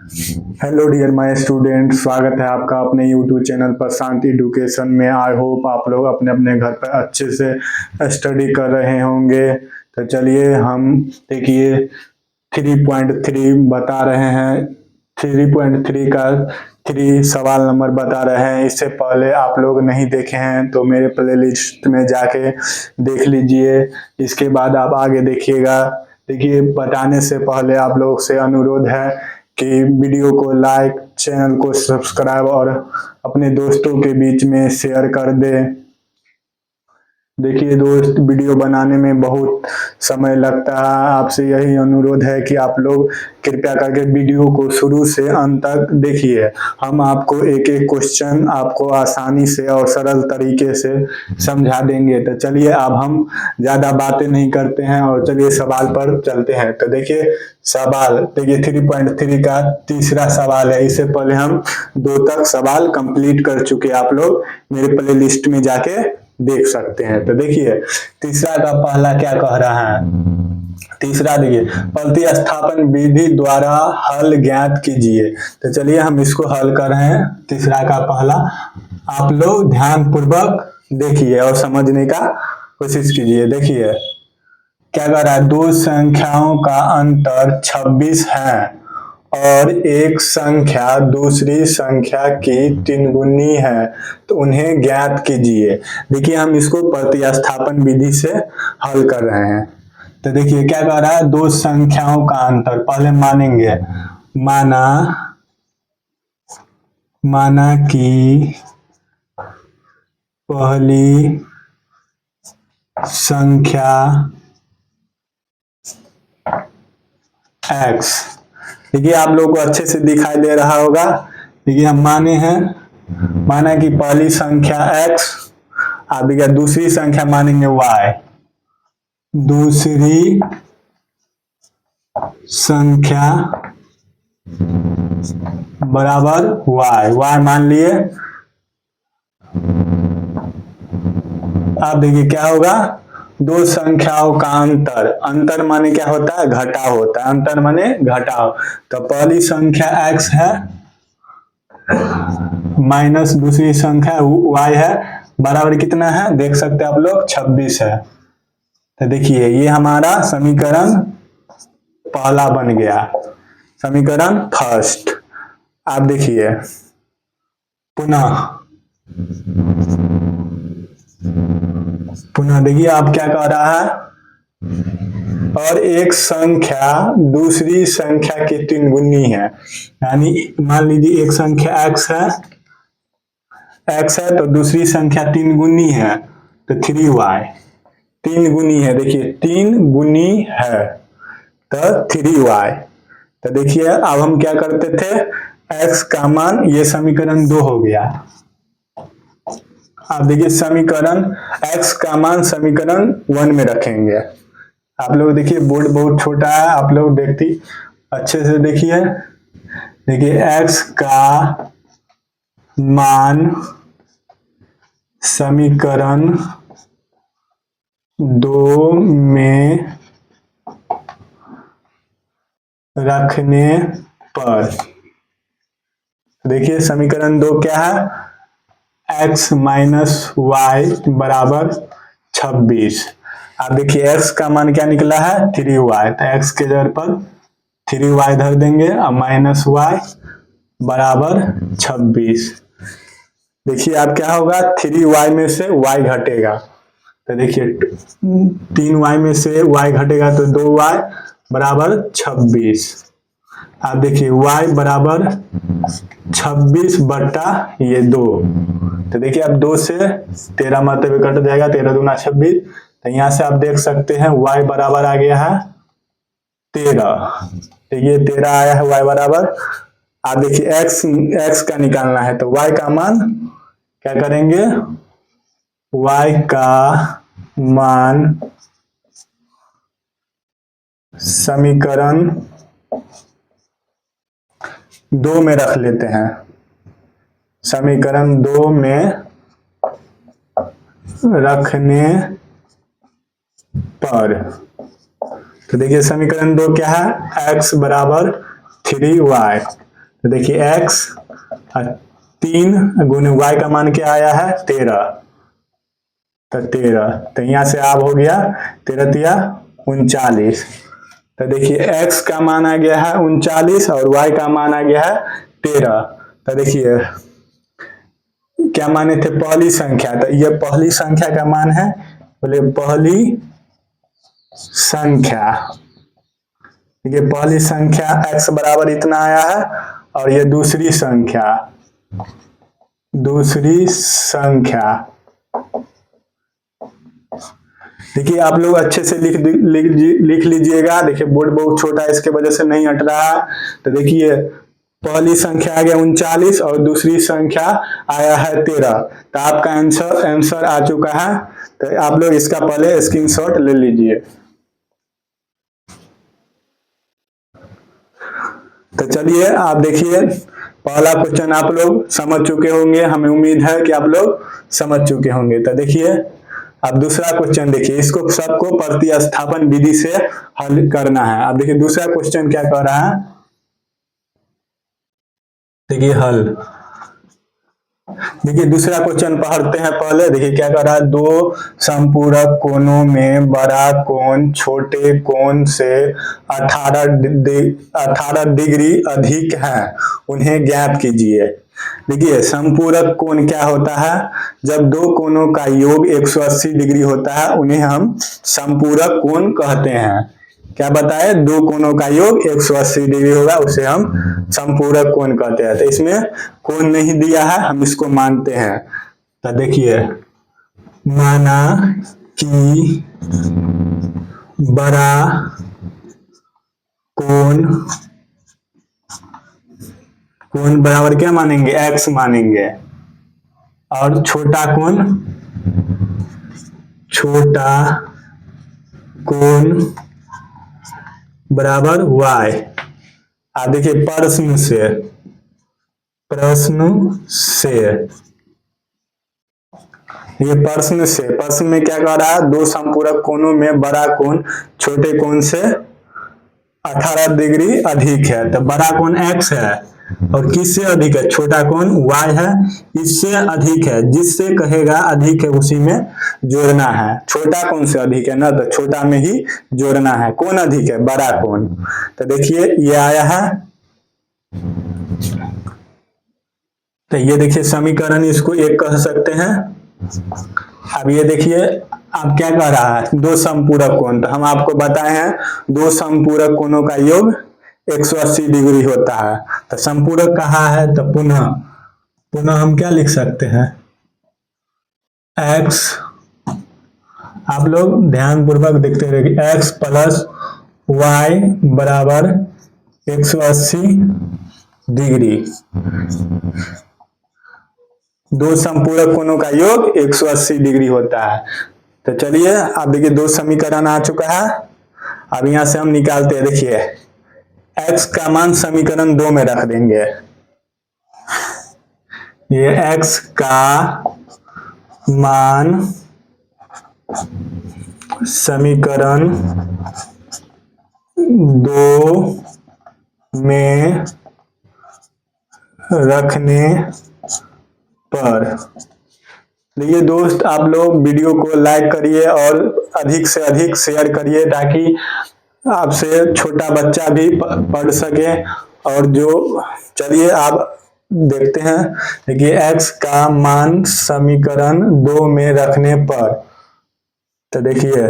Hello dear my student, स्वागत है आपका अपने यूट्यूब चैनल पर शांति एजुकेशन में। आई होप आप लोग अपने अपने घर पर अच्छे से स्टडी कर रहे होंगे। तो चलिए हम देखिए 3.3 बता रहे हैं। 3.3 का 3 सवाल नंबर बता रहे हैं। इससे पहले आप लोग नहीं देखे हैं तो मेरे प्लेलिस्ट में जाके देख लीजिए, इसके बाद आप आगे देखिएगा। देखिए, बताने से पहले आप लोग से अनुरोध है कि वीडियो को लाइक, चैनल को सब्सक्राइब और अपने दोस्तों के बीच में शेयर कर दें। देखिए दोस्त, वीडियो बनाने में बहुत समय लगता है। आपसे यही अनुरोध है कि आप लोग कृपया करके वीडियो को शुरू से अंत तक देखिए। हम आपको एक एक क्वेश्चन आपको आसानी से और सरल तरीके से समझा देंगे। तो चलिए अब हम ज़्यादा बातें नहीं करते हैं और चलिए सवाल पर चलते हैं। तो देखिए सवाल, देखिए 3.3 का तीसरा सवाल है। इससे पहले हम 2 तक सवाल कंप्लीट कर चुके, आप लोग मेरे प्ले लिस्ट में जाके देख सकते हैं। तो देखिए तीसरा का पहला क्या कह रहा है। तीसरा देखिए, प्रतिस्थापन विधि द्वारा हल ज्ञात कीजिए। तो चलिए हम इसको हल कर रहे हैं। तीसरा का पहला आप लोग ध्यान पूर्वक देखिए और समझने का कोशिश कीजिए। देखिए क्या कह रहा है, दो संख्याओं का अंतर 26 है और एक संख्या दूसरी संख्या की 3 गुनी है, तो उन्हें ज्ञात कीजिए। देखिए हम इसको प्रतिस्थापन विधि से हल कर रहे हैं। तो देखिए क्या कह रहा है, दो संख्याओं का अंतर पहले मानेंगे। माना कि पहली संख्या x, देखिए आप लोगों को अच्छे से दिखाई दे रहा होगा। देखिए हम माना कि पहली संख्या x, आप देखिए दूसरी संख्या मानेंगे y, दूसरी संख्या बराबर y मान लिए। अब देखिए क्या होगा, दो संख्याओं का अंतर माने क्या होता है, घटाव होता है। अंतर माने घटाव। तो पहली संख्या x है माइनस दूसरी संख्या y है, बराबर कितना है देख सकते हैं आप लोग, 26 है। तो देखिए ये हमारा समीकरण पहला बन गया, समीकरण फर्स्ट। आप देखिए पुनः देखिए आप क्या कह रहा है, और एक संख्या दूसरी संख्या की 3 गुनी है। यानी मान लीजिए एक संख्या x है तो दूसरी संख्या 3 गुनी है, तो 3y 3 गुनी है। देखिए 3 गुनी है तो 3y। तो देखिए अब हम क्या करते थे, x का मान, ये समीकरण 2 हो गया। आप देखिए समीकरण x का मान समीकरण 1 में रखेंगे। आप लोग देखिए बोर्ड बहुत छोटा है, आप लोग अच्छे से देखिए। देखिए x का मान समीकरण 2 में रखने पर, देखिए समीकरण 2 क्या है, x माइनस वाई बराबर 26। आप देखिए x का मान क्या निकला है, 3y। तो x के जगह पर 3y धर देंगे और माइनस y बराबर 26। देखिए आप क्या होगा, 3y में से y घटेगा। तो देखिए 3y में से y घटेगा तो 2y बराबर 26। आप देखिए y बराबर 26 बटा ये 2। तो देखिए अब 2 से 13 मतलब कट जाएगा, 13 दूना 26। तो यहाँ से आप देख सकते हैं y बराबर आ गया है 13। तो ये 13 आया है y बराबर। आप देखिए x का निकालना है तो y का मान क्या करेंगे, y का मान समीकरण 2 में रख लेते हैं। समीकरण 2 में रखने पर, तो देखिए समीकरण 2 क्या है, x बराबर 3y। तो देखिए x 3 गुने y का मान क्या आया है 13, तो 13, तो यहाँ से आप हो गया 13 तिया 39। तो देखिए x का मान आ गया है 39 और y का मान आ गया है 13। तो देखिए क्या माने थे पहली संख्या, तो ये पहली संख्या का मान है, बोले पहली संख्या, ये पहली संख्या x बराबर इतना आया है, और ये दूसरी संख्या देखिए आप लोग अच्छे से लिख लीजिएगा। देखिए बोर्ड बहुत छोटा है, इसके वजह से नहीं हट रहा। तो देखिए पहली संख्या आ गया 39 और दूसरी संख्या आया है 13, तो आपका आंसर आ चुका है। तो आप लोग इसका पहले स्क्रीनशॉट ले लीजिए। तो चलिए आप देखिए पहला क्वेश्चन आप लोग समझ चुके होंगे, हमें उम्मीद है कि आप लोग समझ चुके होंगे। तो देखिए अब दूसरा क्वेश्चन देखिए, इसको सबको प्रतिस्थापन विधि से हल करना है। अब देखिए दूसरा क्वेश्चन क्या कह रहा है, देखिए हल। देखिए दूसरा क्वेश्चन पढ़ते हैं पहले। देखिए क्या कर रहा है, दो समपूरक कोणों में बड़ा कोण छोटे कोण से 18 डिग्री अधिक है, उन्हें ज्ञात कीजिए। देखिए समपूरक कोण क्या होता है, जब दो कोणों का योग 180 डिग्री होता है उन्हें हम समपूरक कोण कहते हैं। क्या बताए, दो कोणों का योग 180 डिग्री होगा उसे हम समपूरक कोण कहते हैं। तो इसमें कोण नहीं दिया है, हम इसको मानते हैं। तो देखिए माना कि बड़ा कोण बराबर क्या मानेंगे, x मानेंगे, और छोटा कोण बराबर y। आप देखिए प्रश्न में क्या कह रहा है, दो समपूरक कोणों में बड़ा कोण छोटे कोण से 18 डिग्री अधिक है। तो बड़ा कोण x है और किससे अधिक है, छोटा कोण y है, इससे अधिक है, जिससे कहेगा अधिक है उसी में जोड़ना है। छोटा कोण से अधिक है ना, तो छोटा में ही जोड़ना है। कौन अधिक है, बड़ा कोण। तो देखिए ये आया है, तो ये देखिए समीकरण इसको एक कह सकते हैं। अब ये देखिए अब क्या कह रहा है, दो समपूरक कोण। तो हम आपको बताए हैं दो समपूरक कोणों का योग 180 डिग्री होता है। तो समपूरक कहा है, तो पुनः हम क्या लिख सकते हैं, x, आप लोग ध्यान पूर्वक देखते रहिए, x प्लस y बराबर 180 डिग्री। दो समपूरक कोणों का योग 180 डिग्री होता है। तो चलिए आप देखिए दो समीकरण आ चुका है। अब यहां से हम निकालते हैं। देखिए x का मान समीकरण 2 में रख देंगे। ये x का मान समीकरण 2 में रखने पर, देखिए दोस्त आप लोग वीडियो को लाइक करिए और अधिक से अधिक शेयर करिए, ताकि आपसे छोटा बच्चा भी पढ़ सके। और जो चलिए आप देखते हैं, देखिए x का मान समीकरण 2 में रखने पर, तो देखिए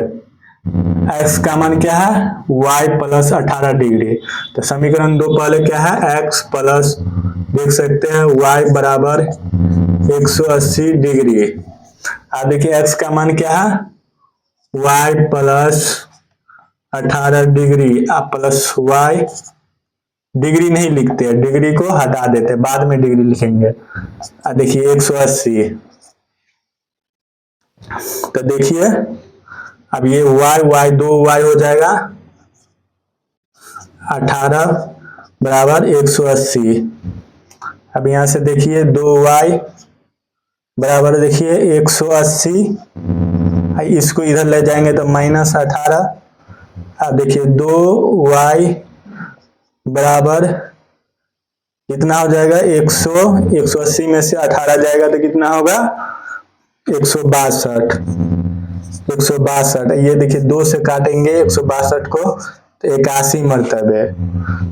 x का मान क्या है, y प्लस 18 डिग्री। तो समीकरण 2 पहले क्या है, x प्लस, देख सकते हैं y बराबर 180 डिग्री। आप देखिए x का मान क्या है, y प्लस 18 डिग्री, आप प्लस y, डिग्री नहीं लिखते हैं, डिग्री को हटा देते हैं, बाद में डिग्री लिखेंगे। देखिए 180। तो देखिए अब ये y दो y हो जाएगा, 18 बराबर 180। अब यहां से देखिए 2y बराबर, देखिए 180, इसको इधर ले जाएंगे तो माइनस 18। अब देखिए 2y बराबर कितना हो जाएगा 180 में से 18 जाएगा तो कितना होगा 162। 162 ये देखिए 2 से काटेंगे 162 को तो 81 मरतबे।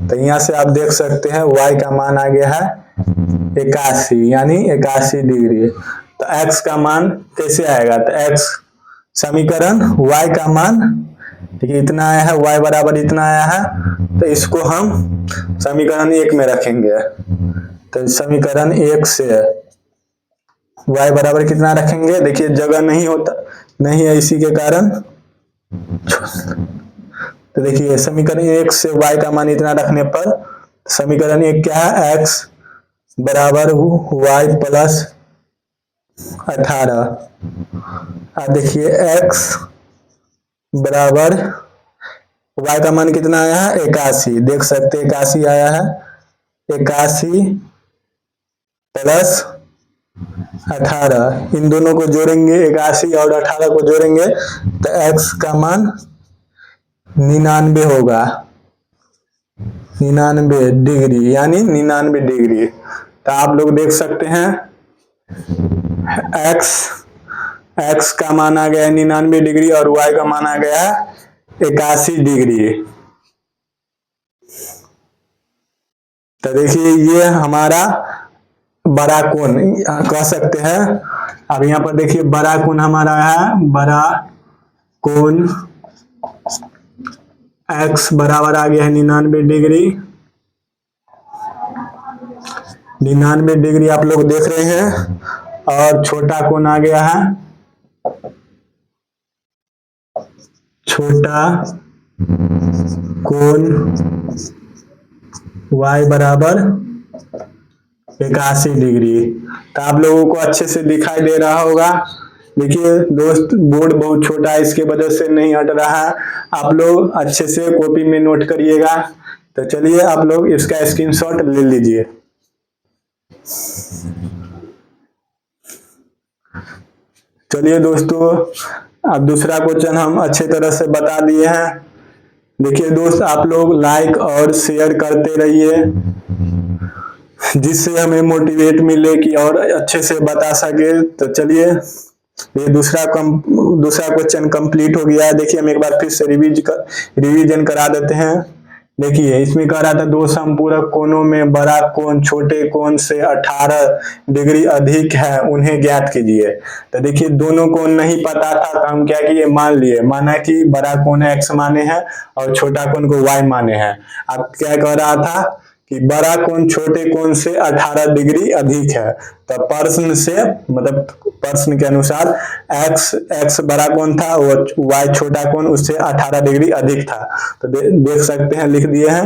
तो यहाँ से आप देख सकते हैं y का मान आ गया है 81 यानी 81 डिग्री। तो x का मान कैसे आएगा, तो x समीकरण y का मान ठीक है इतना आया है, y बराबर इतना आया है, तो इसको हम समीकरण 1 में रखेंगे। तो समीकरण 1 से y बराबर कितना रखेंगे, देखिए जगह नहीं है इसी के कारण। तो देखिए समीकरण 1 से y का मान इतना रखने पर समीकरण 1 क्या है, x बराबर y प्लस 18। अब देखिए x बराबर y का मान कितना आया है 81, देख सकते हैं 81 आया है। 81 प्लस 18 इन दोनों को जोड़ेंगे, 81 और 18 को जोड़ेंगे तो x का मान 99 होगा, 99 डिग्री यानी 99 डिग्री। तो आप लोग देख सकते हैं x का मान आ गया है 99 डिग्री और y का मान आ गया है 81 डिग्री। तो देखिए ये हमारा बड़ा कोण कह सकते हैं। अब यहाँ पर देखिए बड़ा कोण हमारा है, बड़ा कोण x बराबर आ गया है 99 डिग्री। 99 डिग्री आप लोग देख रहे हैं, और छोटा कोण आ गया है, छोटा कोण y बराबर 81 डिग्री। तो आप लोगों को अच्छे से दिखाई दे रहा होगा। देखिए दोस्त बोर्ड बहुत छोटा है, इसके वजह से नहीं हट रहा है, आप लोग अच्छे से कॉपी में नोट करिएगा। तो चलिए आप लोग इसका स्क्रीनशॉट ले लीजिए। चलिए दोस्तों अब दूसरा क्वेश्चन हम अच्छे तरह से बता दिए हैं। देखिए दोस्त आप लोग लाइक और शेयर करते रहिए, जिससे हमें मोटिवेट मिले कि और अच्छे से बता सके। तो चलिए ये दूसरा क्वेश्चन कंप्लीट हो गया है। देखिए हम एक बार फिर से रिवीजन करा देते हैं। देखिए इसमें कह रहा था दो समपूरक कोणों में बड़ा कोण छोटे कोण से 18 डिग्री अधिक है, उन्हें ज्ञात कीजिए। तो देखिए दोनों कोण नहीं पता था, तो हम क्या किए मान लिए, माना कि बड़ा कोण x माने हैं और छोटा कोण को y माने हैं। अब क्या कह रहा था कि बड़ा कोण छोटे कोण से 18 डिग्री अधिक है। तो प्रश्न से मतलब प्रश्न के अनुसार x बड़ा कोण था और y छोटा कोण उससे 18 डिग्री अधिक था। तो देख सकते हैं लिख दिए हैं।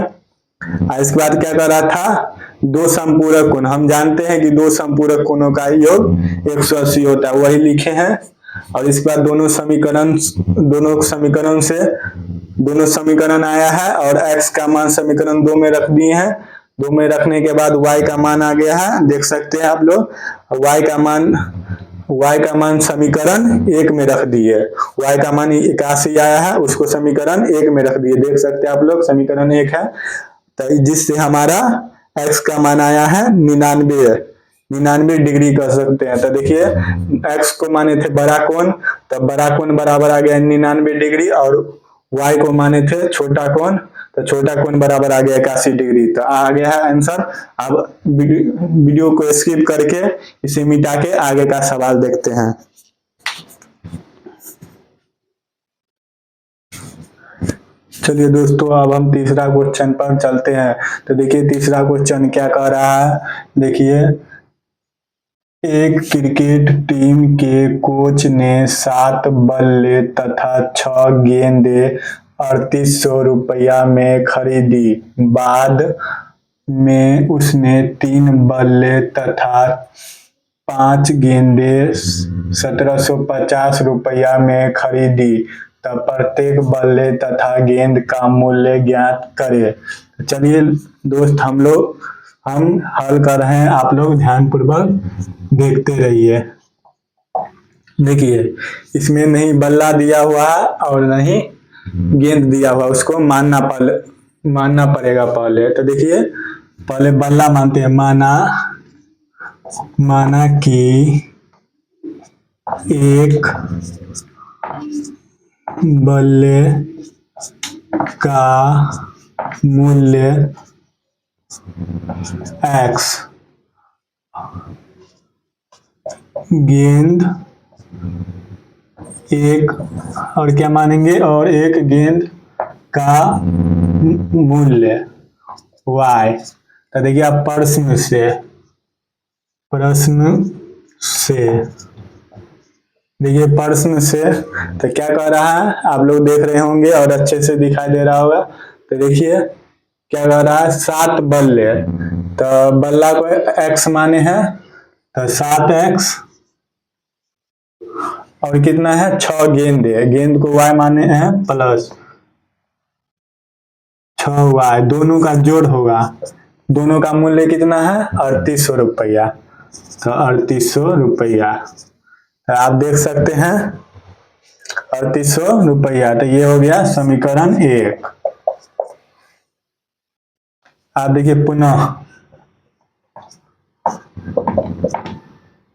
इसके बाद क्या कर रहा था, दो समपूरक कोण, हम जानते हैं कि दो समपूरक कोणों का योग 180 होता है, वही लिखे हैं। और इसके बाद दोनों समीकरण आया है और x का मान समीकरण 2 में रख दिए हैं। 2 में रखने के बाद y का मान आ गया है, देख सकते हैं आप लोग। y का मान समीकरण 1 में रख दिए, y का मान 81 आया है, उसको समीकरण 1 में रख दिए, देख सकते हैं आप लोग समीकरण 1 है। तो जिससे हमारा x का मान आया है 99 डिग्री कर सकते हैं। तो देखिए x को माने थे बड़ा कोण, तो बड़ा कोण बराबर आ गया 99 डिग्री, और y को माने थे छोटा कोण, तो छोटा कोण बराबर आ गया 81 डिग्री। तो आ गया है आंसर। अब वीडियो को स्किप करके इसे मिटा के आगे का सवाल देखते हैं। चलिए दोस्तों अब हम तीसरा क्वेश्चन पर चलते हैं। तो देखिए तीसरा क्वेश्चन क्या कह रहा है, देखिए एक क्रिकेट टीम के कोच ने 7 बल्ले तथा 6 गेंदें 3800 रुपया में खरीदी। बाद में उसने 3 बल्ले तथा 5 गेंदें 1750 रुपया में खरीदी। तब प्रत्येक बल्ले तथा गेंद का मूल्य ज्ञात करें। चलिए दोस्त हम हल कर रहे हैं, आप लोग ध्यानपूर्वक देखते रहिए। देखिए इसमें नहीं बल्ला दिया हुआ है और नहीं गेंद दिया हुआ, उसको मानना पड़ेगा पहले। तो देखिए पहले बल्ला मानते हैं। माना कि एक बल्ले का मूल्य x, गेंद एक, और क्या मानेंगे, और एक गेंद का मूल्य y। तो देखिए आप प्रश्न से तो क्या कह रहा है, आप लोग देख रहे होंगे और अच्छे से दिखाई दे रहा होगा। तो देखिए क्या कह रहा है, 7 बल्ले, तो बल्ला को x माने हैं, तो 7x, और कितना है, 6 गेंद है, गेंद को y माने हैं प्लस 6y, दोनों का जोड़ होगा, दोनों का मूल्य कितना है, 3800 रुपया। तो 3800 रुपया, तो आप देख सकते हैं 3800 रुपया। तो ये हो गया समीकरण 1। आप देखिए पुनः,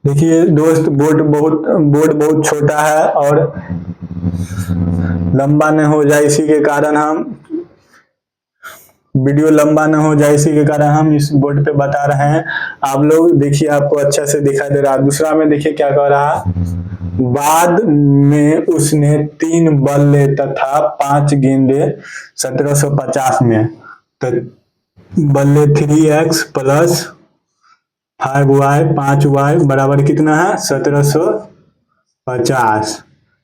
देखिए दोस्त बोर्ड बहुत छोटा है और लंबा न हो जाए, इसी के कारण हम वीडियो लंबा न हो जाए, इसी के कारण हम इस बोर्ड पे बता रहे हैं। आप लोग देखिए, आपको अच्छा से दिखाई दे रहा है। दूसरा में देखिए क्या कह रहा है, बाद में उसने 3 बल्ले तथा 5 गेंदे 1750 में, तो बल्ले 3x प्लस 5y 5y बराबर कितना है, 1750।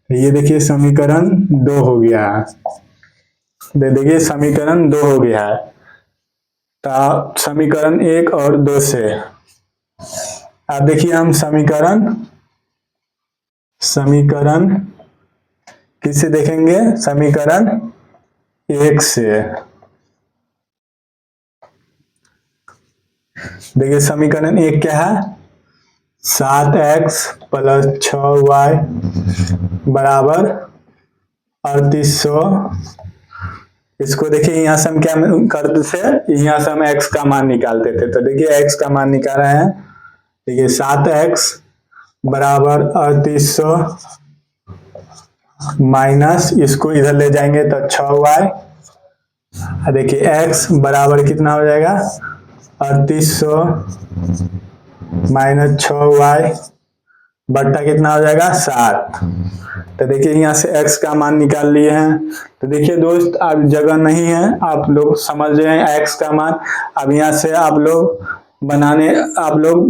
ये देखिए समीकरण 2 हो गया है। देखिए समीकरण 2 हो गया है। तो समीकरण 1 और 2 से आप देखिए, हम समीकरण किससे देखेंगे, समीकरण 1 से। देखिए समीकरण 1 क्या है, 7x प्लस 6y बराबर 3800। इसको देखिए, यहाँ से हम क्या करते थे, यहाँ से हम x का मान निकालते थे। तो देखिए x का मान निकाल रहे हैं। देखिए 7x बराबर 3800 माइनस, इसको इधर ले जाएंगे तो 6y। देखिए x बराबर कितना हो जाएगा, 3800 माइनस 6y बट्टा कितना हो जाएगा, 7। तो देखिए यहाँ से x का मान निकाल लिए हैं। तो देखिए दोस्त, अब जगह नहीं है, आप लोग समझ रहे हैं x का मान। अब यहाँ से आप लोग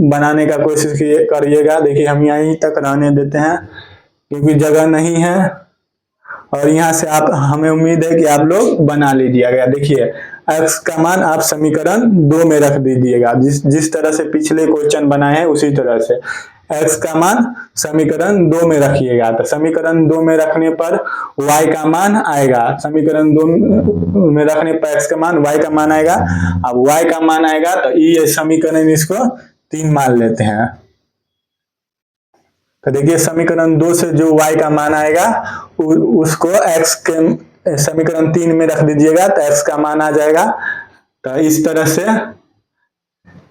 बनाने का कोशिश करिएगा। देखिए हम यहीं तक रहने देते हैं क्योंकि जगह नहीं है, और यहाँ से हमें उम्मीद है कि आप लोग बना लीजिएगा। देखिए x का मान आप समीकरण 2 में रख दीजिएगा, जिस तरह से पिछले क्वेश्चन बनाए हैं उसी तरह से x का मान समीकरण 2 में रखिएगा। तो समीकरण 2 में रखने पर y का मान आएगा, समीकरण 2 में रखने पर x का मान, y का मान आएगा। अब y का मान आएगा तो ये समीकरण, इसको 3 मान लेते हैं। तो देखिए समीकरण 2 से जो y का मान आएगा उसको x के समीकरण 3 में रख दीजिएगा, तो x का मान आ जाएगा। तो इस तरह से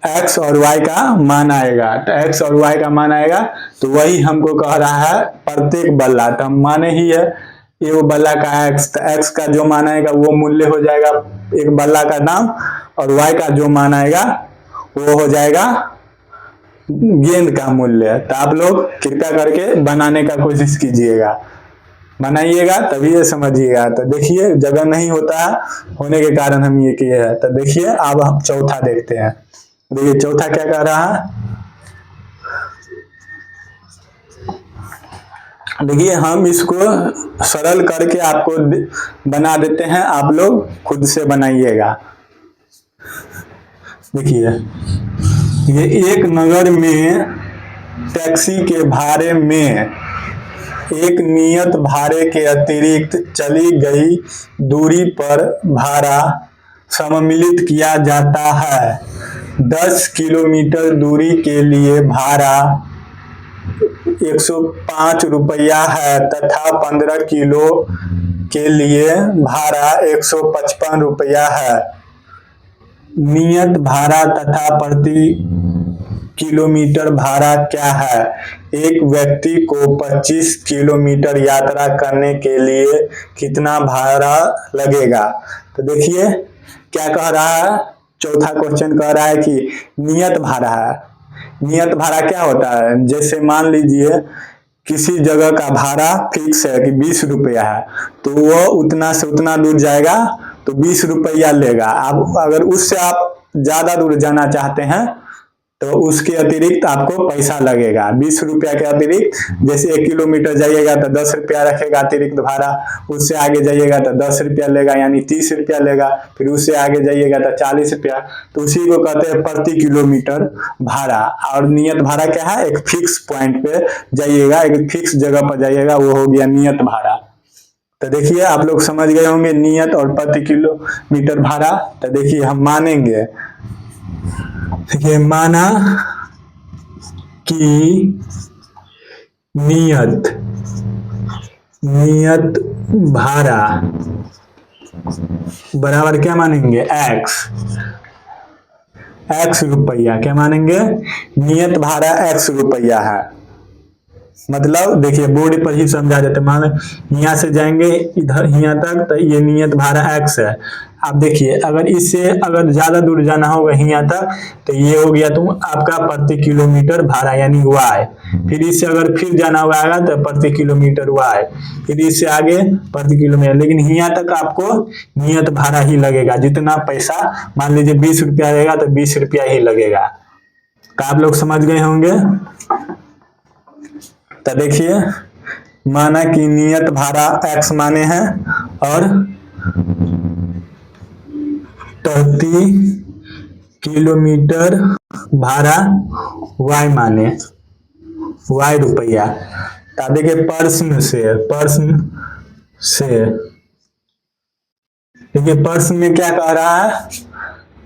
x और y का मान आएगा। तो x और y का मान आएगा, तो वही हमको कह रहा है प्रत्येक बल्ला, तो हम माने ही है ये वो बल्ला का x, तो x का जो मान आएगा वो मूल्य हो जाएगा एक बल्ला का नाम, और y का जो मान आएगा वो हो जाएगा गेंद का मूल्य। तो आप लोग कृपया करके बनाने का कोशिश कीजिएगा, बनाइएगा तभी ये समझिएगा। तो देखिए जगह नहीं होता होने के कारण हम ये किए हैं। तो देखिए अब हम चौथा देखते हैं। देखिए चौथा क्या कह रहा है, देखिए हम इसको सरल करके आपको बना देते हैं, आप लोग खुद से बनाइएगा। देखिए ये एक नगर में टैक्सी के भाड़े में एक नियत भाड़े के अतिरिक्त चली गई दूरी पर भाड़ा सम्मिलित किया जाता है। 10 किलोमीटर दूरी के लिए भाड़ा 105 रुपया है तथा 15 किलो के लिए भाड़ा 155 रुपया है। नियत भाड़ा तथा प्रति किलोमीटर भाड़ा क्या है? एक व्यक्ति को 25 किलोमीटर यात्रा करने के लिए कितना भाड़ा लगेगा? तो देखिए क्या कह रहा है, चौथा क्वेश्चन कह रहा है कि नियत भाड़ा है। नियत भाड़ा क्या होता है? जैसे मान लीजिए किसी जगह का भाड़ा फिक्स है कि 20 रुपया है, तो वो उतना से उतना दूर जाएगा तो 20 रुपया लेगा। अब अगर उससे आप ज्यादा दूर जाना चाहते हैं तो उसके अतिरिक्त आपको पैसा लगेगा 20 रुपया के अतिरिक्त। जैसे 1 किलोमीटर जाइएगा तो 10 रुपया रखेगा अतिरिक्त भाड़ा, उससे आगे जाइएगा तो 10 रुपया लेगा यानी 30 रुपया लेगा, फिर उससे आगे जाइएगा तो 40 रुपया। तो उसी को कहते हैं प्रति किलोमीटर भाड़ा। और नियत भाड़ा क्या है? एक फिक्स पॉइंट पे जाइएगा, एक फिक्स जगह पर जाइएगा, वो हो गया नियत भाड़ा। तो देखिए आप लोग समझ गए होंगे नियत और प्रति किलोमीटर भाड़ा। तो देखिए हम मानेंगे, देखिए माना कि नियत भाड़ा बराबर क्या मानेंगे? x रुपया। क्या मानेंगे? नियत भाड़ा x रुपया है। मतलब देखिए बोर्ड पर ही समझा देते। मान यहाँ से जाएंगे इधर यहाँ तक तो ये नियत भाड़ा x है। आप देखिए अगर इससे अगर ज्यादा दूर जाना होगा यहाँ तक तो ये हो गया तुम आपका प्रति किलोमीटर भाड़ा यानी y। फिर इससे अगर फिर जाना होगा तो प्रति किलोमीटर y, फिर इससे आगे प्रति किलोमीटर। लेकिन यहाँ तक आपको नियत भाड़ा ही लगेगा। जितना पैसा मान लीजिए 20 रुपया रहेगा तो 20 रुपया ही लगेगा। तो आप लोग समझ गए होंगे। तो देखिए माना कि नियत भाड़ा x माने हैं और प्रति किलोमीटर भाड़ा y माने, y रुपया। तो देखिए प्रश्न से देखिए प्रश्न में क्या कह रहा है?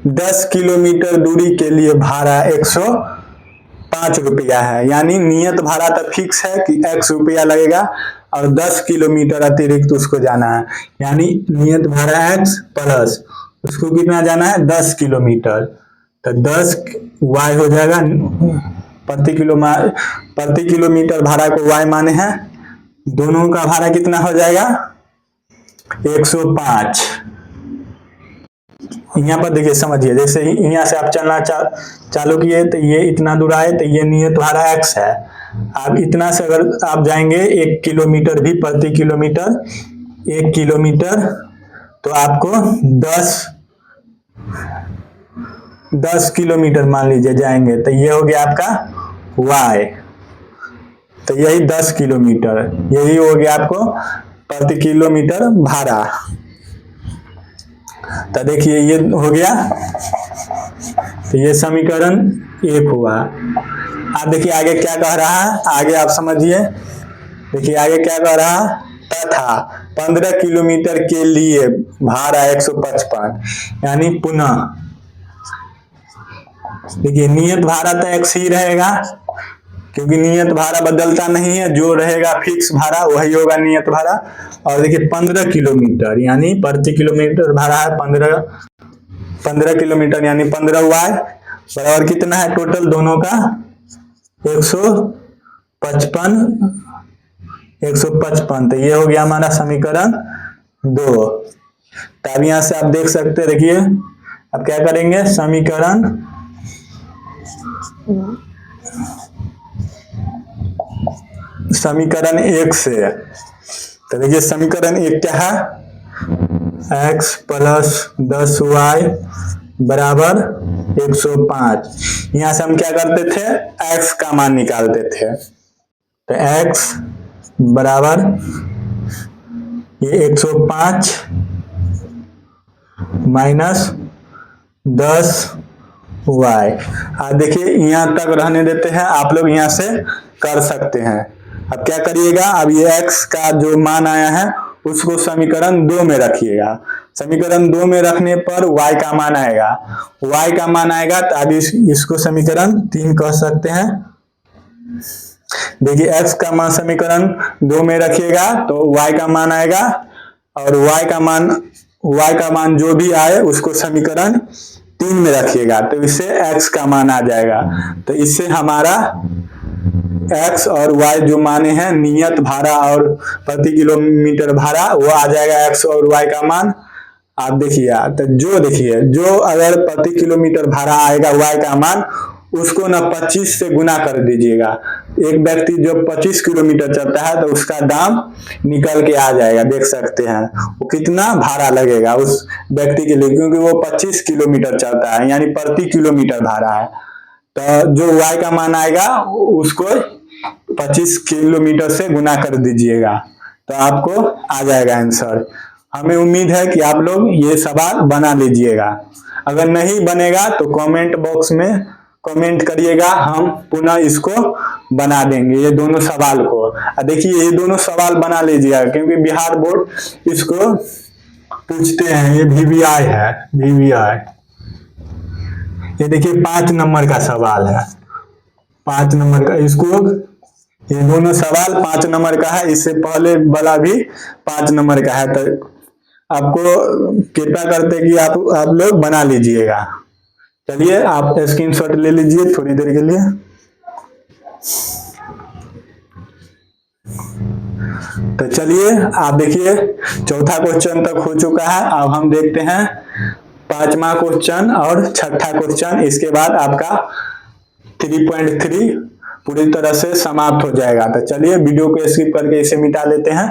10 किलोमीटर दूरी के लिए भाड़ा 105 रुपया है। यानी नियत भाड़ा तो फिक्स है कि x रुपया लगेगा और 10 किलोमीटर अतिरिक्त उसको जाना है। यानी नियत भाड़ा x प्लस उसको कितना जाना है? 10 किलोमीटर। तो 10 y हो जाएगा। प्रति किलोमीटर भाड़ा को y माने हैं, दोनों का भाड़ा कितना हो जाएगा? 105। यहाँ पर देखिए समझिए, जैसे ही यहाँ से आप चलना चालू किए तो ये इतना दूर आए तो ये नियत भाड़ा x है। आप इतना से अगर आप जाएंगे 1 किलोमीटर भी, प्रति किलोमीटर 1 किलोमीटर तो आपको 10 किलोमीटर मान लीजिए जाएंगे तो ये हो गया आपका y। तो यही 10 किलोमीटर यही हो गया आपको प्रति किलोमीटर भाड़ा। तो देखिए ये हो गया। तो ये समीकरण 1 हुआ। आप देखिए आगे क्या कह रहा है, आगे आप समझिए। देखिए आगे क्या कह रहा है? तथा 15 किलोमीटर के लिए भाड़ा 155। यानी पुनः देखिए नियत भाड़ा तो x ही रहेगा क्योंकि नियत भाड़ा बदलता नहीं है, जो रहेगा फिक्स भाड़ा वही होगा नियत भाड़ा। और देखिए 15 किलोमीटर यानी प्रति किलोमीटर भाड़ा है 15 किलोमीटर यानी 15 y बराबर कितना है टोटल दोनों का? 155। तो ये हो गया हमारा समीकरण 2। तो अब यहां से आप देख सकते हैं, देखिए अब क्या करेंगे? समीकरण 1 से। तो देखिए समीकरण 1 क्या है? x प्लस 10y बराबर 105। यहां से हम क्या करते थे? x का मान निकालते थे। तो x बराबर ये 105 माइनस 10y। आप देखिए यहाँ तक रहने देते हैं, आप लोग यहाँ से कर सकते हैं। अब क्या करिएगा? अब ये x का जो मान आया है उसको समीकरण 2 में रखिएगा। समीकरण 2 में रखने पर y का मान आएगा। y का मान आएगा तो अब इसको समीकरण 3 कह सकते हैं। देखिए x का मान समीकरण 2 में रखिएगा तो y का मान आएगा और y का मान जो भी आए उसको समीकरण 3 में रखिएगा तो इससे x का मान आ जाएगा। तो इससे हमारा x और y जो माने हैं नियत भाड़ा और प्रति किलोमीटर भाड़ा वो आ जाएगा x और y का मान। आप देखिए तो जो अगर प्रति किलोमीटर भाड़ा आएगा y का मान उसको ना 25 से गुना कर दीजिएगा। एक व्यक्ति जो 25 किलोमीटर चलता है तो उसका दाम निकल के आ जाएगा, देख सकते हैं वो कितना भाड़ा लगेगा उस व्यक्ति के लिए, क्योंकि वो 25 किलोमीटर चलता है यानी प्रति किलोमीटर भाड़ा है। तो जो y का मान आएगा उसको 25 किलोमीटर से गुना कर दीजिएगा तो आपको आ जाएगा आंसर। हमें उम्मीद है कि आप लोग ये सवाल बना लीजिएगा। अगर नहीं बनेगा तो कमेंट बॉक्स में कमेंट करिएगा, हम पुनः इसको बना देंगे ये दोनों सवाल को। देखिए ये दोनों सवाल बना लीजिएगा क्योंकि बिहार बोर्ड इसको पूछते हैं। ये VVI है, VVI। ये देखिए 5 नंबर का सवाल है, 5 नंबर का। इसको ये दोनों सवाल 5 नंबर का है, इससे पहले वाला भी 5 नंबर का है। तो आपको कृपया करते कि आप लोग बना लीजिएगा। चलिए आप स्क्रीनशॉट ले लीजिए थोड़ी देर के लिए। तो चलिए आप देखिए चौथा क्वेश्चन तक हो चुका है। अब हम देखते हैं 5वां क्वेश्चन और 6ठा क्वेश्चन। इसके बाद आपका 3.3 पूरी तरह से समाप्त हो जाएगा। तो चलिए वीडियो को स्किप करके इसे मिटा लेते हैं।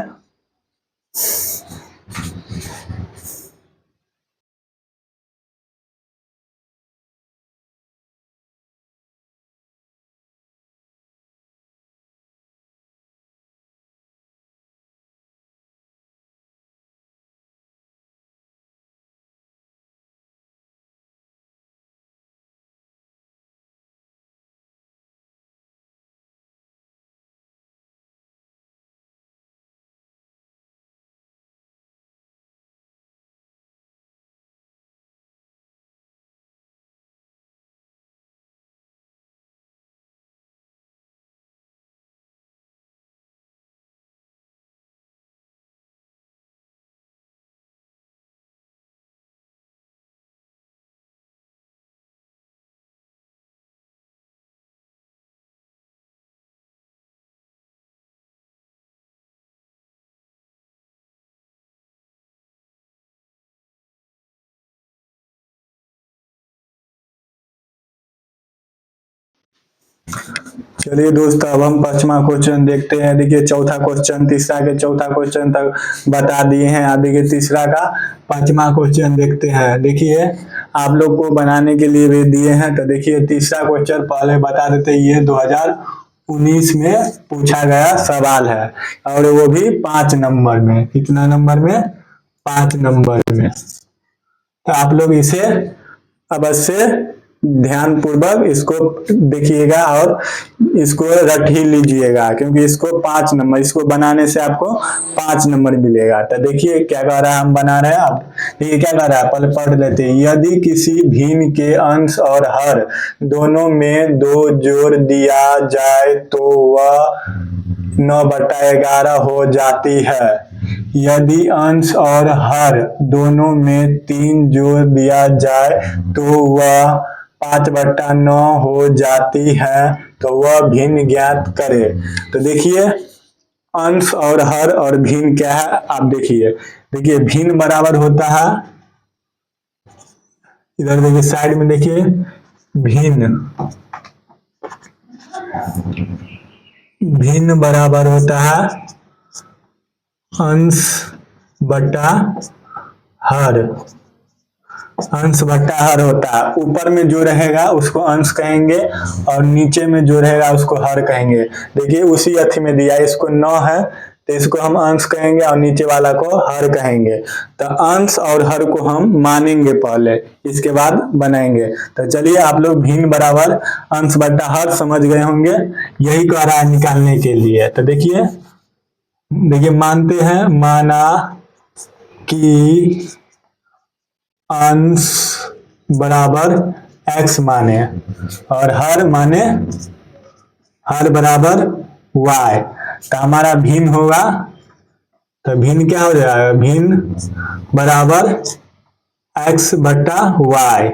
चलिए दोस्तों अब हम 5वां क्वेश्चन देखते हैं। देखिए चौथा क्वेश्चन तीसरा के चौथा क्वेश्चन तक बता दिए हैं। आप देखिए तीसरा का 5वां क्वेश्चन देखते हैं। देखिए आप लोग को बनाने के लिए भी दिए हैं। तो देखिए तीसरा क्वेश्चन पहले बता देते हैं, ये 2019 में पूछा गया सवाल है और वो भी 5 नंबर में। कितना नंबर में? 5 नंबर में। तो आप लोग इसे अवश्य ध्यान पूर्वक इसको देखिएगा और इसको रट ही लीजिएगा, क्योंकि इसको 5 नंबर, इसको बनाने से आपको 5 नंबर मिलेगा। तो देखिए क्या कह रहा है, हम बना रहे हैं। आप देखिए क्या कह रहा है, पहले पढ़ लेते हैं। यदि किसी भिन्न के अंश और हर दोनों में 2 जोड़ दिया जाए तो वह 9/11 हो जाती है। यदि अंश और हर दोनों में 3 जोड़ दिया जाए तो वह 5/9 हो जाती है। तो वह भिन्न ज्ञात करे। तो देखिए अंश और हर और भिन्न क्या है, आप देखिए भिन्न बराबर होता है, इधर देखिए साइड में देखिए भिन्न बराबर होता है अंश बटा हर। अंश बटा हर होता है, ऊपर में जो रहेगा उसको अंश कहेंगे और नीचे में जो रहेगा उसको हर कहेंगे। देखिए उसी अथी में दिया, इसको 9 है तो इसको हम अंश कहेंगे और नीचे वाला को हर कहेंगे। तो अंश और हर को हम मानेंगे पहले, इसके बाद बनाएंगे। तो चलिए आप लोग भिन्न बराबर अंश बटा हर समझ गए होंगे, यही कह रहा है निकालने के लिए। तो देखिए मानते हैं, माना कि अंश बराबर x माने और हर माने हर बराबर y। तो हमारा भिन्न होगा, तो भिन्न क्या हो जाएगा, भिन्न बराबर x बटा y।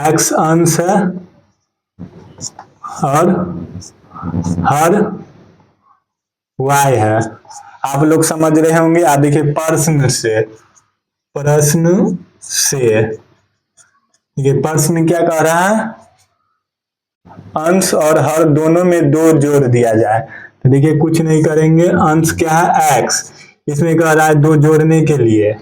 x अंश है और हर y है। आप लोग समझ रहे होंगे। आप देखिए प्रश्न से ये प्रश्न क्या कह रहा है, अंश और हर दोनों में 2 जोड़ दिया जाए। तो देखिए कुछ नहीं करेंगे, अंश क्या है x, इसमें कह रहा है 2 जोड़ने के लिए,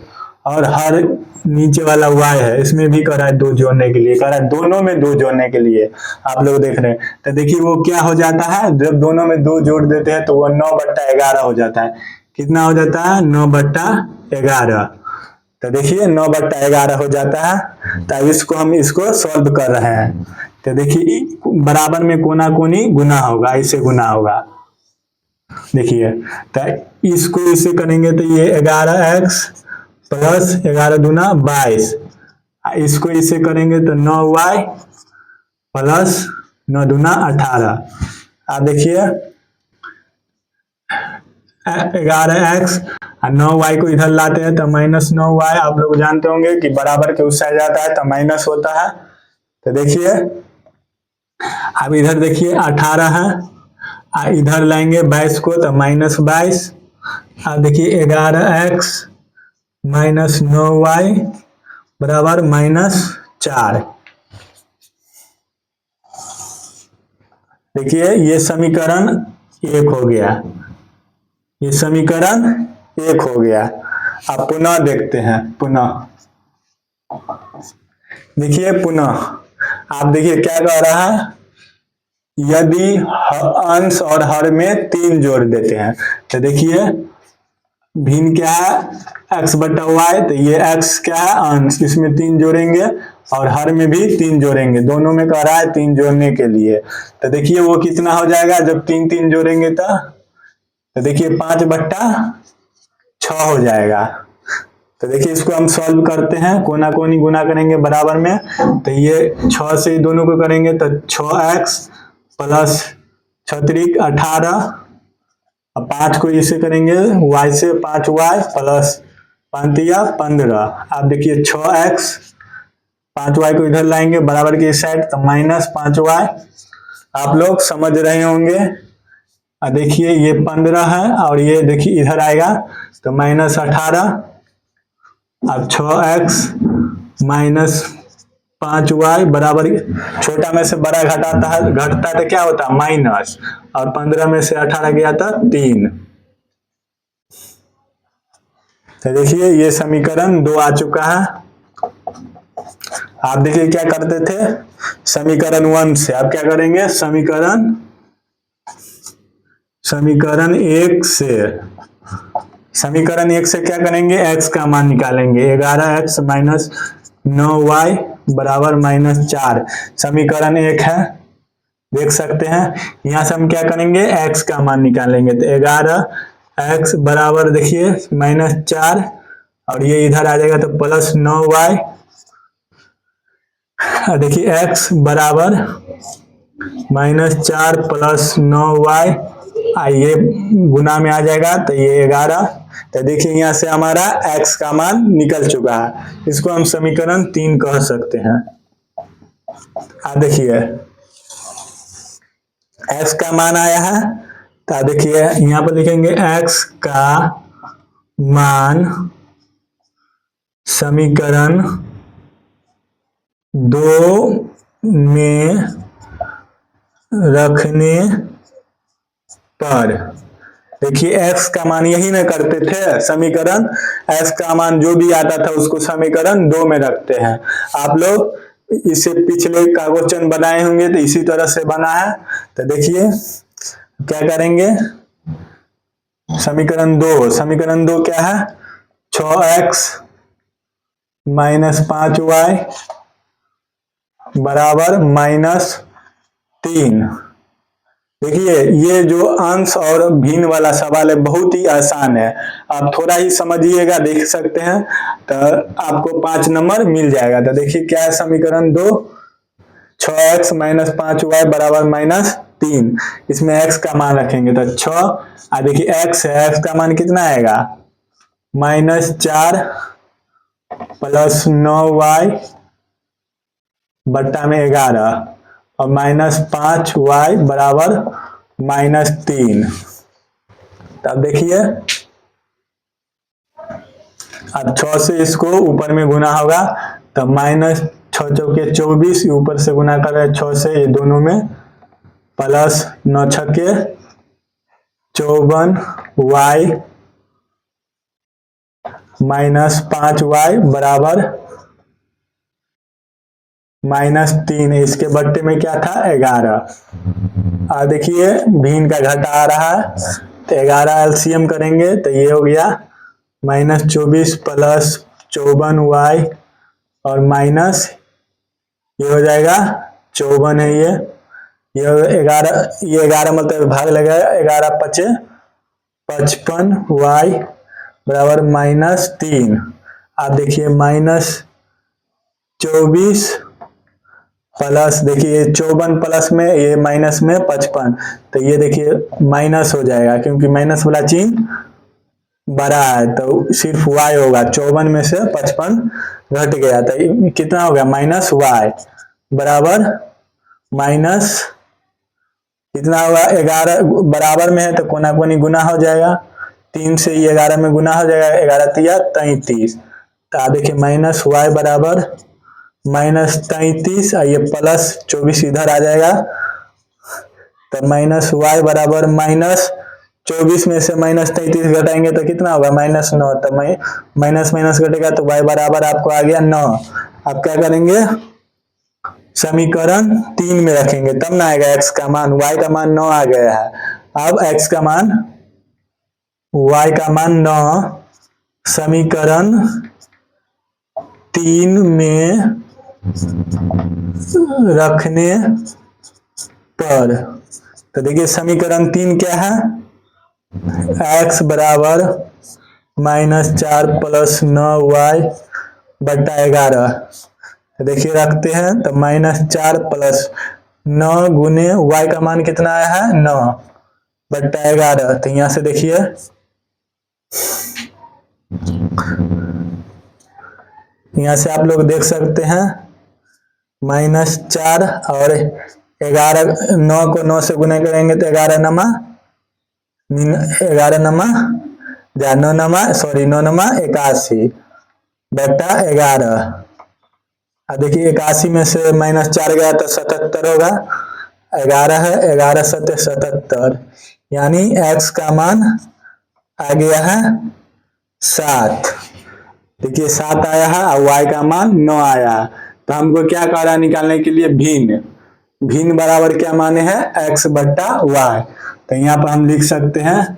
और हर नीचे वाला y है, इसमें भी कह रहा है 2 जोड़ने के लिए, कह रहा है दोनों में 2 जोड़ने के लिए। आप लोग देख रहे हैं। तो देखिए वो क्या हो जाता है, जब दोनों में 2 जोड़ देते हैं तो वो 9/11 हो जाता है। कितना हो जाता है, 9/11। तो देखिए 9/11 हो जाता है। तो इसको सॉल्व कर रहे हैं। तो देखिए बराबर में कोना कोनी गुना होगा, इससे गुना होगा। देखिए तो इसको इससे करेंगे तो ये 11x प्लस 11 दूना 22, इसको इससे करेंगे तो 9y प्लस 9 दूना 18। आप देखिए 11x और 9y को इधर लाते हैं तो -9y। आप लोग जानते होंगे कि बराबर के उस साइड जाता है तो माइनस होता है। तो देखिए अब इधर देखिए 18 है, इधर लाएंगे 22 को तो -22। अब देखिए 11x माइनस 9y बराबर -4। देखिए ये समीकरण 1 हो गया, ये समीकरण 1 हो गया। अब पुनः देखते हैं, पुनः देखिए पुनः आप देखिए क्या कह रहा है, यदि अंश और हर में 3 जोड़ देते हैं। तो देखिए भिन्न क्या है, x/y, तो ये x क्या है, अंश, इसमें 3 जोड़ेंगे और हर में भी 3 जोड़ेंगे, दोनों में कह रहा है 3 जोड़ने के लिए। तो देखिए वो कितना हो जाएगा जब 3 जोड़ेंगे तो देखिए 5/6 हो जाएगा। तो देखिए इसको हम सॉल्व करते हैं, कोना कोनी गुना करेंगे बराबर में, तो ये 6 से दोनों को करेंगे तो 6x प्लस 6 18, अब 5 को इसे करेंगे y से, 5y प्लस 5 15। आप देखिए 6x, 5y को इधर लाएंगे बराबर के इस साइड तो -5y। आप लोग समझ रहे होंगे। देखिए ये 15 है और ये देखिए इधर आएगा तो -18। अब 6x माइनस 5y बराबर, छोटा में से बड़ा घटाता है, घटता है तो क्या होता है माइनस, और 15 में से 18 गया था 3। तो देखिए ये समीकरण 2 आ चुका है। आप देखिए क्या करते थे, समीकरण 1 से आप क्या करेंगे, समीकरण 1 से क्या करेंगे, x का मान निकालेंगे। 11x माइनस 9y बराबर -4 समीकरण 1 है, देख सकते हैं। यहाँ से हम क्या करेंगे, x का मान निकालेंगे। तो 11x बराबर देखिए -4 और ये इधर आ जाएगा तो प्लस 9y। देखिए x बराबर -4 प्लस 9y, ये गुना में आ जाएगा तो ये 11। तो देखिए यहाँ से हमारा x का मान निकल चुका है, इसको हम समीकरण 3 कह सकते हैं। देखिए x का मान आया है, तो देखिए यहाँ पर लिखेंगे x का मान समीकरण 2 में रखने पर, देखिए x का मान यही में करते थे समीकरण, x का मान जो भी आता था उसको समीकरण 2 में रखते हैं। आप लोग इसे पिछले का क्वेश्चन बनाए होंगे तो इसी तरह से बना है। तो देखिए क्या करेंगे, समीकरण 2 क्या है, 6x माइनस 5y बराबर -3। देखिए ये जो अंश और भिन्न वाला सवाल है बहुत ही आसान है, आप थोड़ा ही समझिएगा, देख सकते हैं तो आपको 5 नंबर मिल जाएगा। तो देखिए क्या है समीकरण 2, 6x माइनस 5y बराबर -3, इसमें x का मान रखेंगे तो 6, देखिए x है, x का मान कितना आएगा, -4 प्लस 9y बट्टा में 11 और -5y बराबर -3। तो अब देखिए, अब 6 से इसको ऊपर में गुना होगा तो -6 चौके 24, ऊपर से गुना कर रहे 6 से, ये दोनों में प्लस 9 छक्के 54y -5y बराबर -3। इसके बट्टे में क्या था 11। और देखिए भिन्न का घटा आ रहा है तो 11 एलसीएम करेंगे तो ये हो गया -24 प्लस 54y और माइनस ये हो जाएगा 54 है ये 11 मतलब भाग लगा 11 पचे 55y बराबर -3। आप देखिए -24 प्लस देखिए 54 प्लस में ये माइनस में 55, तो ये देखिए माइनस हो जाएगा क्योंकि माइनस वाला चिन्ह बड़ा है तो सिर्फ y होगा। 54 में से 55 घट गया तो कितना हो गया -y बराबर माइनस कितना होगा 11 बराबर में है तो कोना कोनी गुना हो जाएगा। 3 से ये 11 में गुना हो जाएगा, 11 तिया 33। तो आप देखिए -y बराबर -33 और ये प्लस 24 इधर आ जाएगा तो -y बराबर -24 में से -33 घटाएंगे तो कितना होगा -9। तो माइनस घटेगा तो y बराबर आपको आ गया 9। आप क्या करेंगे समीकरण 3 में रखेंगे तब ना आएगा x का मान, y का मान 9 आ गया है। अब x का मान y का मान 9 समीकरण 3 में रखने पर, तो देखिए समीकरण 3 क्या है, x बराबर -4 प्लस 9y बट्टा 11। तो देखिए रखते हैं तो -4 प्लस 9 गुने y का मान कितना आया है 9 बट्टा 11। तो यहाँ से देखिए यहाँ से आप लोग देख सकते हैं -4 और 11, 9 को 9 से गुना करेंगे तो 11 नमा 81 बट्टा 11। अब देखिए 81 में से -4 गया तो 77 होगा, 11 है 11 सत्य 77, यानी x का मान आ गया है 7। देखिए 7 आया है और y का मान 9 आया है। तो हमको क्या कह रहा है निकालने के लिए भिन्न बराबर क्या माने हैं x बट्टा y। तो यहाँ पर हम लिख सकते हैं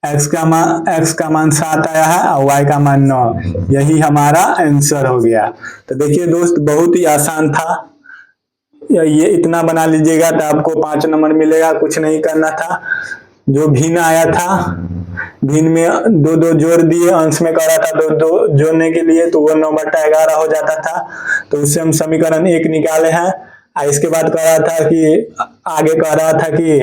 x का मान 7 आया है और y का मान 9, यही हमारा आंसर हो गया। तो देखिए दोस्त बहुत ही आसान था, ये इतना बना लीजिएगा तो आपको 5 नंबर मिलेगा। कुछ नहीं करना था, जो भिन्न आया था भिन्न में 2 जोड़ दिए, अंश में कह रहा था 2 जोड़ने के लिए तो वो 9 बट्टा 11 हो जाता था, तो उससे हम समीकरण 1 निकाले हैं। इसके बाद कह रहा था कि आगे कह रहा था कि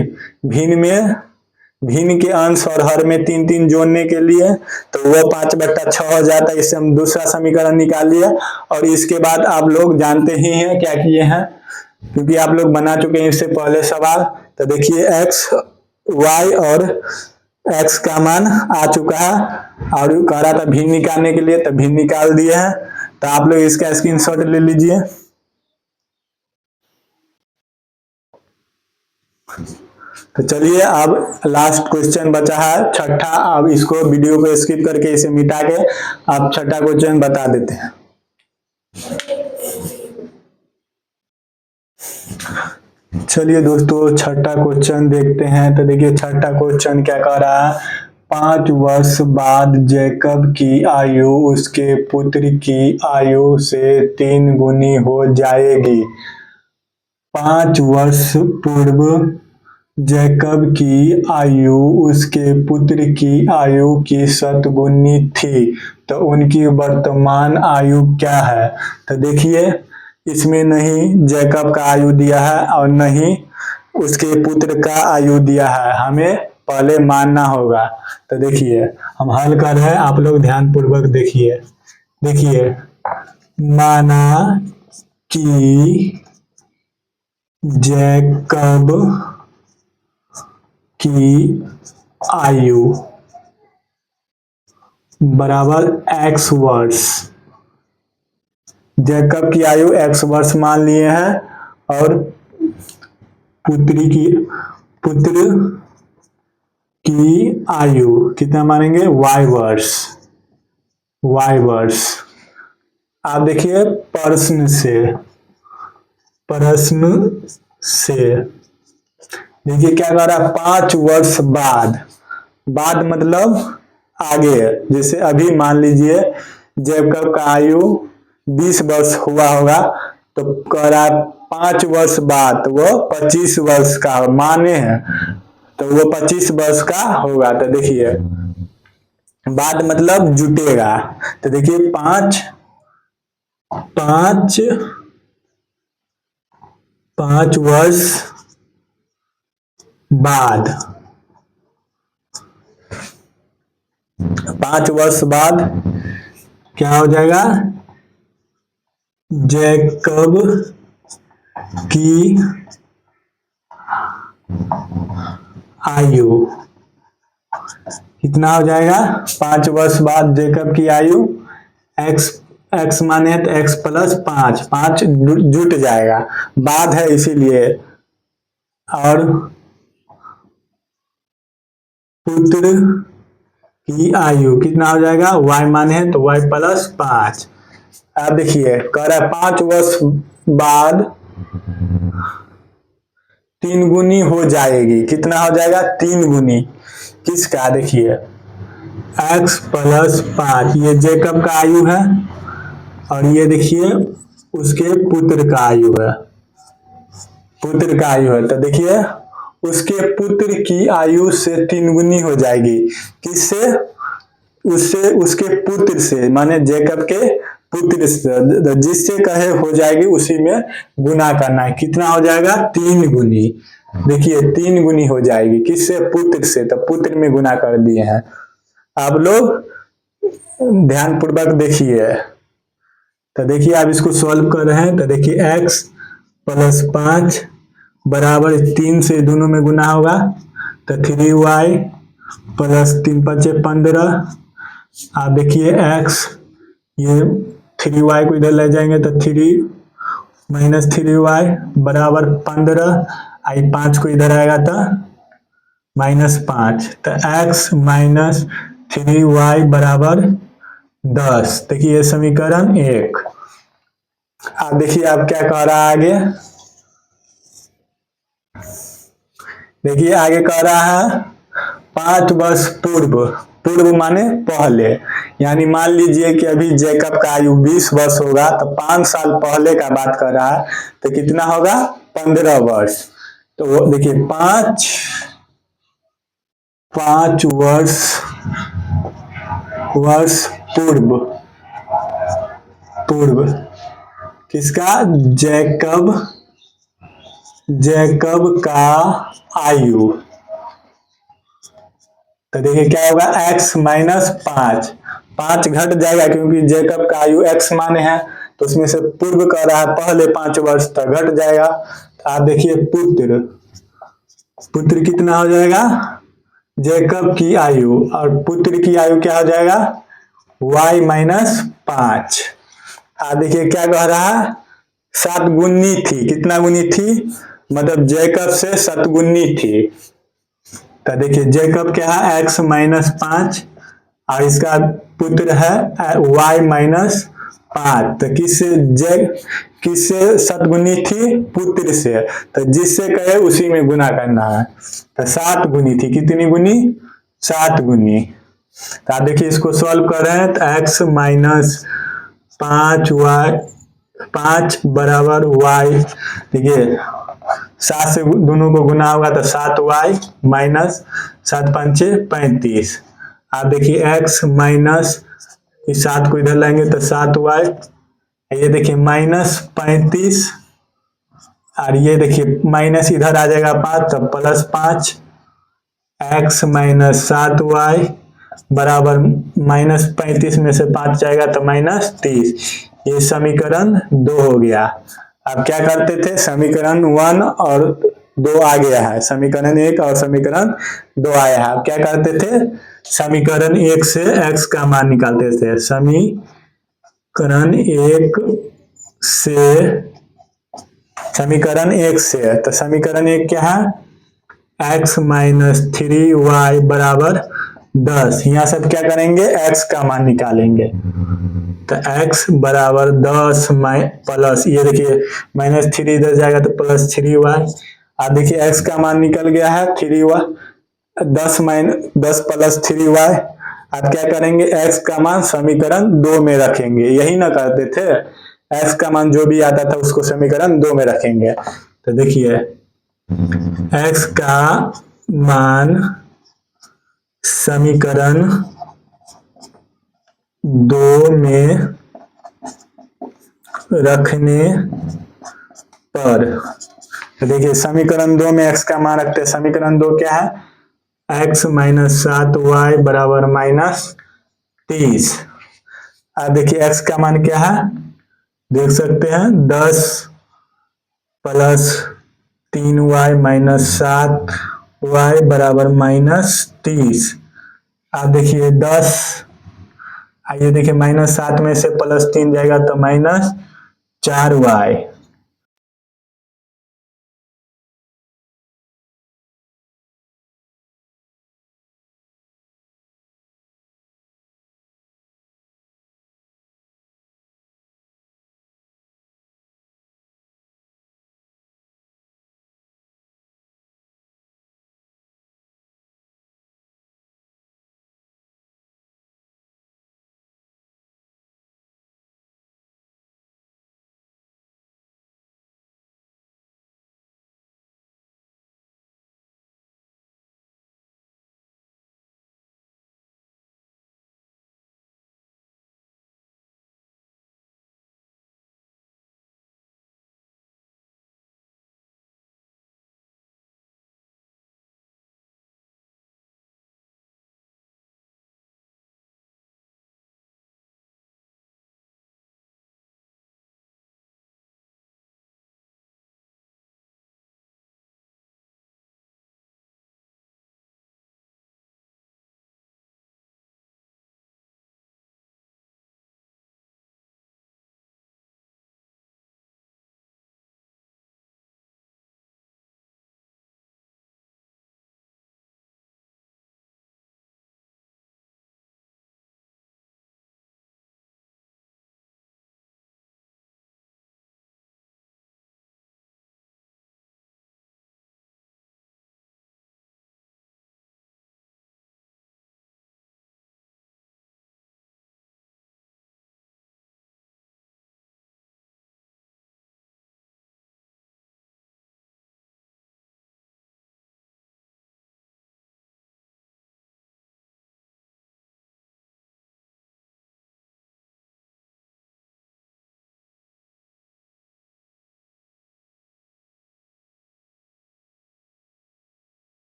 भिन्न के अंश और हर में 3 जोड़ने के लिए तो वो 5 बट्टा 6 हो जाता है। इससे हम दूसरा समीकरण निकाल लिए और इसके बाद आप लोग जानते ही हैं क्या किए हैं क्योंकि आप लोग बना चुके हैं इससे पहले सवाल। तो देखिए x y और x का मान आ चुका है और कह रहा था भिन्न निकालने के लिए, तो भिन्न निकाल दिए हैं। तो आप लोग इसका स्क्रीनशॉट ले लीजिए। तो चलिए अब लास्ट क्वेश्चन बचा है छठा। अब इसको वीडियो को स्किप करके इसे मिटा के आप छठा क्वेश्चन बता देते हैं। चलिए दोस्तों छठा क्वेश्चन देखते हैं। तो देखिए छठा क्वेश्चन क्या कह रहा है, 5 वर्ष बाद जैकब की आयु उसके पुत्र की आयु से 3 गुनी हो जाएगी। 5 वर्ष पूर्व जैकब की आयु उसके पुत्र की आयु की 7 गुनी थी, तो उनकी वर्तमान आयु क्या है। तो देखिए इसमें नहीं जैकब का आयु दिया है और नहीं उसके पुत्र का आयु दिया है, हमें पहले मानना होगा। तो देखिए हम हल कर रहे हैं, आप लोग ध्यान पूर्वक देखिए। माना कि जैकब की आयु बराबर x वर्ष। जैकब की आयु x वर्ष मान लिए हैं और पुत्र की आयु कितना मानेंगे y वर्ष। आप देखिए प्रश्न से देखिए क्या कह रहा है, 5 वर्ष बाद मतलब आगे है। जैसे अभी मान लीजिए जैकब का आयु 20 वर्ष हुआ होगा, तो कह रहा है 5 वर्ष बाद वो 25 वर्ष का माने हैं, तो वो 25 वर्ष का होगा। तो देखिए बाद मतलब जुटेगा, तो देखिए 5 वर्ष बाद, 5 वर्ष बाद क्या हो जाएगा, जैकब की आयु कितना हो जाएगा, 5 वर्ष बाद जैकब की आयु x माने तो x प्लस 5 जुट जाएगा, बाद है इसीलिए। और पुत्र की आयु कितना हो जाएगा, y माने है तो y प्लस 5। अब देखिए कह रहा है 5 वर्ष बाद 3 गुनी हो जाएगी। कितना हो जाएगा, 3 गुनी किसका, देखिए x प्लस 5, ये जैकब का आयु है और ये देखिए उसके पुत्र का आयु है, तो देखिए उसके पुत्र की आयु से 3 गुनी हो जाएगी। किससे, उसके पुत्र से, माने जैकब के पुत्र से, जिससे कहे हो जाएगी उसी में गुना करना है। कितना हो जाएगा, 3 गुनी। देखिए 3 गुनी हो जाएगी, किससे, पुत्र से, तो पुत्र में गुना कर दिए हैं। आप लोग ध्यान पूर्वक देखिए। तो देखिए आप इसको सॉल्व कर रहे हैं, तो देखिए x प्लस 5 बराबर 3 से दोनों में गुना होगा, तो 3y प्लस 3 5 15। आप देखिए x, ये 3y को इधर ले जाएंगे तो 3 माइनस 3y बराबर 15, आई 5 को इधर आएगा तो -5, तो x माइनस 3y बराबर 10। देखिए समीकरण 1। आप देखिए आप क्या कह रहा है आगे, देखिए आगे कह रहा है 5 वर्ष पूर्व माने पहले, यानी मान लीजिए कि अभी जैकब का आयु 20 वर्ष होगा, तो 5 साल पहले का बात कर रहा है, तो कितना होगा, 15 वर्ष। तो वो देखिए 5 वर्ष पूर्व किसका, जैकब का आयु, तो देखिए क्या होगा, x माइनस 5 घट जाएगा क्योंकि जैकब का आयु x माने हैं, तो उसमें से पूर्व कह रहा है पहले 5 वर्ष तक घट जाएगा। तो आप देखिए पुत्र कितना हो जाएगा, जैकब की आयु, और पुत्र की आयु क्या हो जाएगा, y माइनस 5। आप देखिए क्या कह रहा है, 7 गुनी थी, कितना गुनी थी, मतलब जैकब से 7 गुनी थी। तो देखिए जैकब क्या है, x माइनस 5 और इसका पुत्र है y माइनस 5। तो किससे 7 गुनी थी, पुत्र से, तो जिससे कहे उसी में गुना करना है। तो 7 गुनी थी, कितनी गुनी, 7 गुनी। तो आप देखिए इसको सॉल्व कर रहे हैं, तो x माइनस 5 बराबर y, देखिए 7 से दोनों को गुना होगा तो 7y माइनस 7 5 35। आप देखिए x माइनस, इस 7 को इधर लाएंगे तो 7y, ये देखिए माइनस 35, और ये देखिए माइनस इधर आ जाएगा 5, तो प्लस 5, x माइनस 7y बराबर माइनस 35 में से 5 जाएगा तो -30। ये समीकरण 2 हो गया। अब क्या करते थे, समीकरण 1 और 2 आ गया है, समीकरण 1 और समीकरण 2 आया है। अब क्या करते थे, समीकरण 1 से x का मान निकालते थे। समीकरण 1 से तो समीकरण 1 क्या है, x माइनस 3y बराबर 10। यहाँ सब क्या करेंगे, x का मान निकालेंगे। तो x बराबर 10 प्लस, ये देखिए -3 इधर जाएगा तो प्लस 3y। अब देखिए x का मान निकल गया है 3y, 10 प्लस 3y। अब क्या करेंगे, x का मान समीकरण 2 में रखेंगे, यही ना करते थे, x का मान जो भी आता था उसको समीकरण 2 में रखेंगे। तो देखिए x का मान समीकरण 2 में रखने पर, तो देखिए समीकरण 2 में x का मान रखते हैं। समीकरण 2 क्या है, x माइनस 7y बराबर -30। अब देखिए x का मान क्या है, देख सकते हैं 10 प्लस 3y माइनस 7y बराबर -30। अब देखिए 10, आइए देखिए -7 में से +3 जाएगा तो -4y।